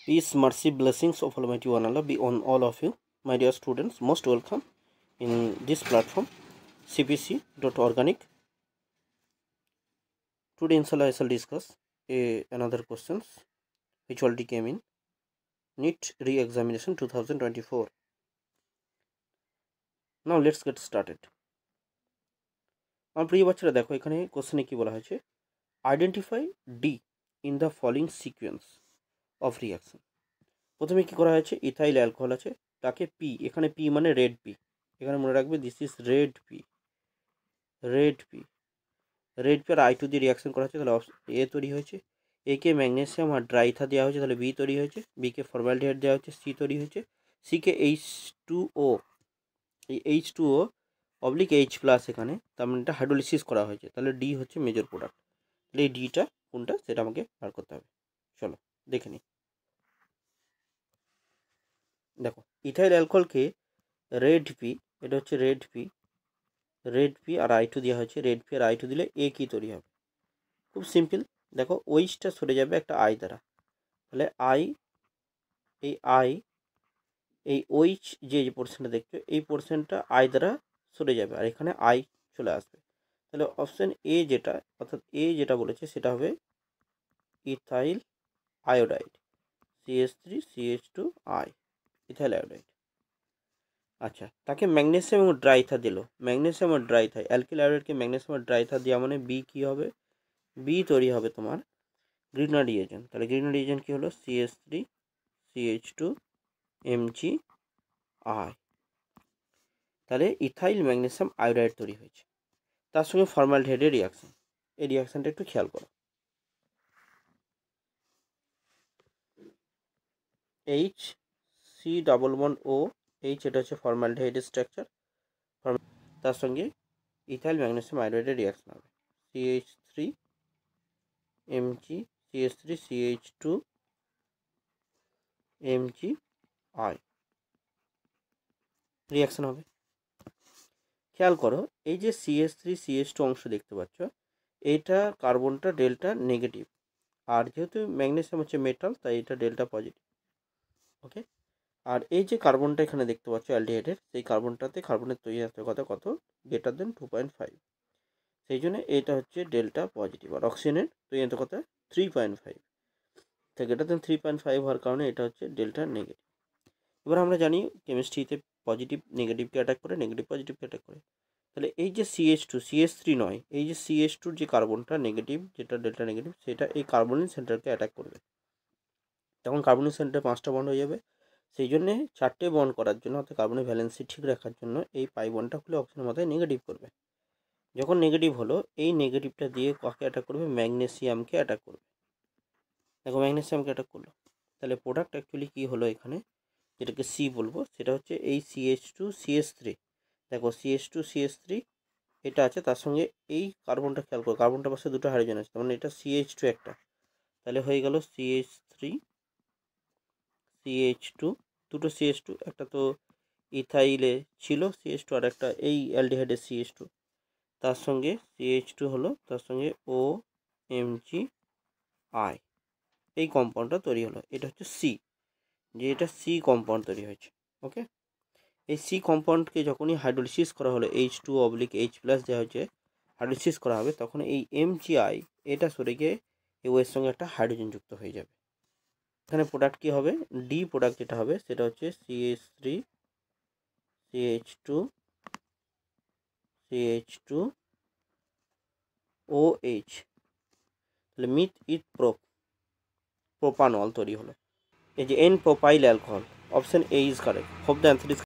Peace, mercy, blessings of Almighty One Allah be on all of you, my dear students. Most welcome in this platform, cpc.organic. Today, inshallah, I shall discuss another questions which already came in NEET re-examination 2024. Now, let's get started. আমার প্রিয় বাচ্চারা দেখো এখানে কোশ্চেনে কি বলা হয়েছে, identify D in the following sequence of reaction. প্রথমে কি করা হয়েছে, ইথাইল অ্যালকোহল আছে, তাকে পি, এখানে পি মানে রেড পি, এখানে মনে রাখবে দিস ইজ রেড পি আর I2 দিয়ে রিয়াকশন করা হচ্ছে, তাহলে এ তৈরি হয়েছে, একে ম্যাগনেসিয়াম আর ড্রাইথা দেওয়া হয়েছে, তাহলে বি তৈরি হয়েছে, বিকে ফর্মালডিহাইড দেওয়া হচ্ছে, সি তৈরি হয়েছে, সিকে H2O, এই H2O অবলিক H প্লাস, এখানে তার মানে এটা হাইড্রোলিসিস করা হয়েছে, তাহলে ডি হচ্ছে মেজর প্রোডাক্ট। তাহলে এই ডিটা কোনটা সেটা আমাকে বার করতে হবে। চলো দেখে নিই। দেখো ইথাইল অ্যালকোহলকে রেড পি, এটা হচ্ছে রেড পি আর I2 দেওয়া হয়েছে, রেড পি আর I2 দিলে এ কি তৈরি হবে, খুব সিম্পল। দেখো ওইচটা সরে যাবে একটা আই দ্বারা, তাহলে এই ওইচ যে পোর্শনটা দেখছো এই পোর্শনটা আই দ্বারা সরে যাবে আর এখানে আই চলে আসবে, তাহলে অপশন এ যেটা, অর্থাৎ এ যেটা বলেছে সেটা হবে ethyl iodide, CH3CH2I, ethyl iodide. আচ্ছা, তাকে ম্যাগনেসিয়াম এবং ড্রাইথা দিল, ম্যাগনেসিয়াম আর ড্রাইথা, অ্যালকিল আয়োডাইডকে ম্যাগনেসিয়াম আর ড্রাইথা দেওয়া মানে বি কি হবে, বি তৈরি হবে তোমার গ্রিনার রিয়েজেন্ট। তাহলে গ্রিনার রিয়েজেন্ট কি হলো, CH3CH2MgI, তাহলে ইথাইল ম্যাগনেসিয়াম আয়োডাইড তৈরি হয়েছে, তার সঙ্গে ফর্মালডিহাইডের রিয়াকশন। এই রিয়াকশনটা একটু খেয়াল করো, HC=O, H এটা হচ্ছে ফর্মালডিহাইডের স্ট্রাকচার, তার সঙ্গে ইথাইল ম্যাগনেসিয়াম আয়োডাইডের রিয়াকশন হবে CH3MgCH3CH2MgI রিয়াকশন হবে। খেয়াল করো এই যে CH3CH2 অংশ দেখতে পাচ্ছ, এইটা কার্বনটা ডেল্টা নেগেটিভ, আর যেহেতু ম্যাগনেসিয়াম হচ্ছে মেটাল তাই এটা ডেল্টা পজিটিভ। ওকে, আর এই যে কার্বনটা এখানে দেখতে পাচ্ছ অ্যালডিহাইডের, সেই কার্বনটাতে কার্বনের তৈরি আসতে কত গ্রেটার দেন 2.5, সেই জন্য এটা হচ্ছে ডেল্টা পজিটিভ, আর অক্সিজেনের তৈরি আসতে কত 3.5, তো গ্রেটার দেন 3.5 হওয়ার কারণে এটা হচ্ছে ডেল্টা নেগেটিভ। এবার আমরা জানি কেমিস্ট্রিতে পজিটিভ নেগেটিভকে অ্যাটাক করে, নেগেটিভ পজিটিভকে অ্যাটাক করে, তাহলে এই যে CH2 CH3 নয়, এই যে CH2 যে কার্বনটা নেগেটিভ, যেটা ডেল্টা নেগেটিভ, সেটা এই কার্বনিক সেন্টারকে অ্যাটাক করবে, তখন কার্বনিক সেন্টারে 5টা বন্ড হয়ে যাবে, সেই জন্যে 4টে বন্ড করার জন্য, অর্থাৎ কার্বনের ভ্যালেন্সি ঠিক রাখার জন্য এই পাই বন্ডটা খুলে অক্সিজেনের মাথায় নেগেটিভ করবে। যখন নেগেটিভ হলো, এই নেগেটিভটা দিয়ে কাকে অ্যাটাক করবে, ম্যাগনেসিয়ামকে অ্যাটাক করবে। দেখো ম্যাগনেসিয়ামকে অ্যাটাক করলো, তাহলে প্রোডাক্ট অ্যাকচুয়ালি কী হলো এখানে, যেটাকে সি বলবো, সেটা হচ্ছে এই CH2CH3। দেখো CH2CH3 এটা আছে, তার সঙ্গে এই কার্বনটা খেয়াল করো, কার্বনটার পাশে দুটো হাইড্রোজেন আছে, মানে এটা CH2 একটা, তাহলে হয়ে গেল CH3CH2, দুটো CH2, একটা তো ইথাইলে ছিল CH2 আর একটা এই অ্যালডিহাইডের CH2, তার সঙ্গে CH2 হলো, তার সঙ্গে OMgI, এই কম্পাউন্ডটা তৈরি হলো, এটা হচ্ছে সি, যে এটা সি কম্পাউন্ড তৈরি হয়েছে। ওকে, এই সি কম্পাউন্ডকে যখনই হাইড্রোলিসিস করা হলো, H2O/H প্লাস দেওয়া হচ্ছে, হাইড্রোলিসিস করা হবে, তখন এই MgI এটা সরে গিয়ে এই ওয়ের সঙ্গে একটা হাইড্রোজেন যুক্ত হয়ে যাবে। এখানে প্রোডাক্ট কী হবে, ডি প্রোডাক্ট যেটা হবে সেটা হচ্ছে CH3CH2OH, তাহলে মিথ ইথ প্রোপানল তৈরি হলো, এই যে N propyl alcohol. Option A is correct. Hope the answer is